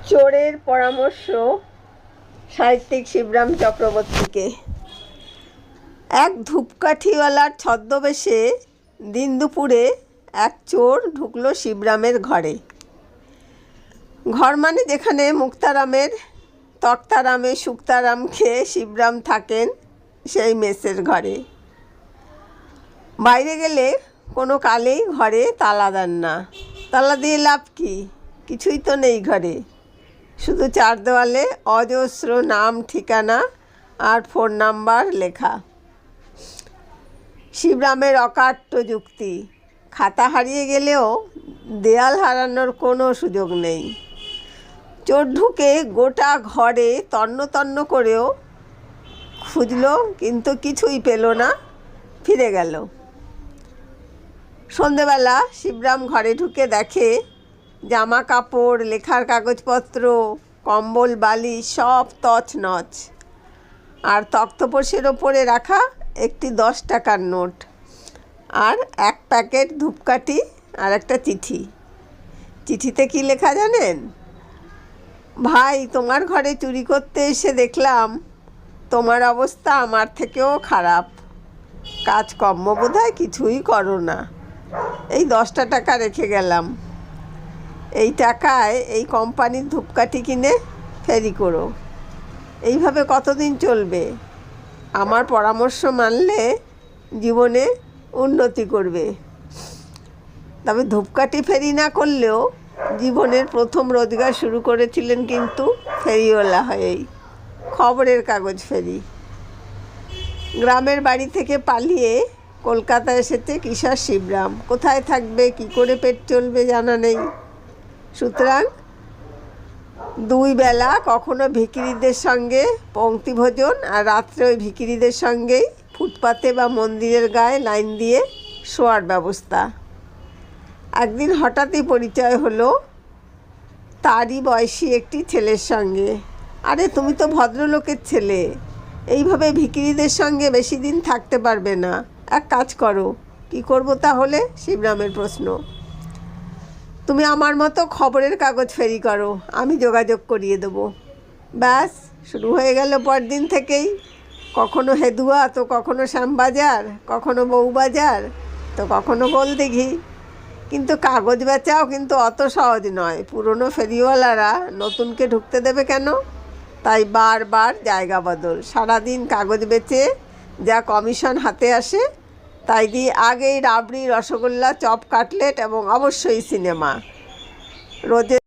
চোরের পরামর্শ সাহিত্যিক শিবরাম চক্রবর্তীকে। এক ধূপকাঠিওয়ালার ছদ্মবেশে দিন দুপুরে এক চোর ঢুকলো শিবরামের ঘরে। ঘর মানে যেখানে মুক্তারামের তক্তারামে শুক্তারাম খেয়ে শিবরাম থাকেন, সেই মেসের ঘরে। বাইরে গেলে কোনো কালেই ঘরে তালা দেন না। তালা দিয়ে লাভ কি? কিছুই তো নেই ঘরে, শুধু চার দেওয়ালে অজস্র নাম, ঠিকানা আর ফোন নাম্বার লেখা। শিবরামের অকাট্য যুক্তি, খাতা হারিয়ে গেলেও দেয়াল হারানোর কোনো সুযোগ নেই। চোর ঢুকে গোটা ঘরে তন্ন তন্ন করেও খুঁজল, কিন্তু কিছুই পেল না, ফিরে গেল। সন্ধেবেলা শিবরাম ঘরে ঢুকে দেখে জামা কাপড়, লেখার কাগজপত্র, কম্বল, বালিশ সব তছনছ, আর তক্তপোষের ওপরে রাখা একটি 10 টাকার নোট, আর এক প্যাকেট ধূপকাঠি, আর একটা চিঠি। চিঠিতে কি লেখা জানেন? ভাই, তোমার ঘরে চুরি করতে এসে দেখলাম তোমার অবস্থা আমার থেকেও খারাপ। কাজকর্ম বোধহয় কিছুই করো না। এই 10টা টাকা রেখে গেলাম, এই টাকায় এই কোম্পানির ধূপকাঠি কিনে ফেরি করো। এইভাবে কতদিন চলবে? আমার পরামর্শ মানলে জীবনে উন্নতি করবে। তবে ধূপকাঠি ফেরি না করলেও জীবনের প্রথম রোজগার শুরু করেছিলেন কিন্তু ফেরিওয়ালা হয়েই, খবরের কাগজ ফেরি। গ্রামের বাড়ি থেকে পালিয়ে কলকাতা এসেছে কিশোর শিবরাম। কোথায় থাকবে, কি করে পেট চলবে জানা নেই। সুতরাং 2 বেলা কখনো ভিখিরিদের সঙ্গে পংক্তিভোজন, আর রাত্রে ওই ভিখিরিদের সঙ্গেই ফুটপাতে বা মন্দিরের গায়ে লাইন দিয়ে শোয়ার ব্যবস্থা। একদিন হঠাৎই পরিচয় হলো তারই বয়সী একটি ছেলের সঙ্গে। আরে, তুমি তো ভদ্রলোকের ছেলে, এইভাবে ভিখিরিদের সঙ্গে বেশি দিন থাকতে পারবে না। এক কাজ করো। কি করব তাহলে? শিবরামের প্রশ্ন। তুমি আমার মতো খবরের কাগজ ফেরি করো, আমি যোগাযোগ করিয়ে দেবো। ব্যাস, শুরু হয়ে গেল পরদিন থেকেই। কখনো হেদুয়া, তো কখনো শ্যামবাজার, কখনো বউবাজার, তো কখনো গোলদিঘি। কিন্তু কাগজ বেচাও কিন্তু অত সহজ নয়। পুরনো ফেরিওয়ালারা নতুনকে ঢুকতে দেবে কেন? তাই বারবার জায়গা বদল। সারাদিন কাগজ বেচে যা কমিশন হাতে আসে তাই দিয়ে আগেই রাবড়ি, রসগোল্লা, চপ, কাটলেট এবং অবশ্যই সিনেমা। রোজে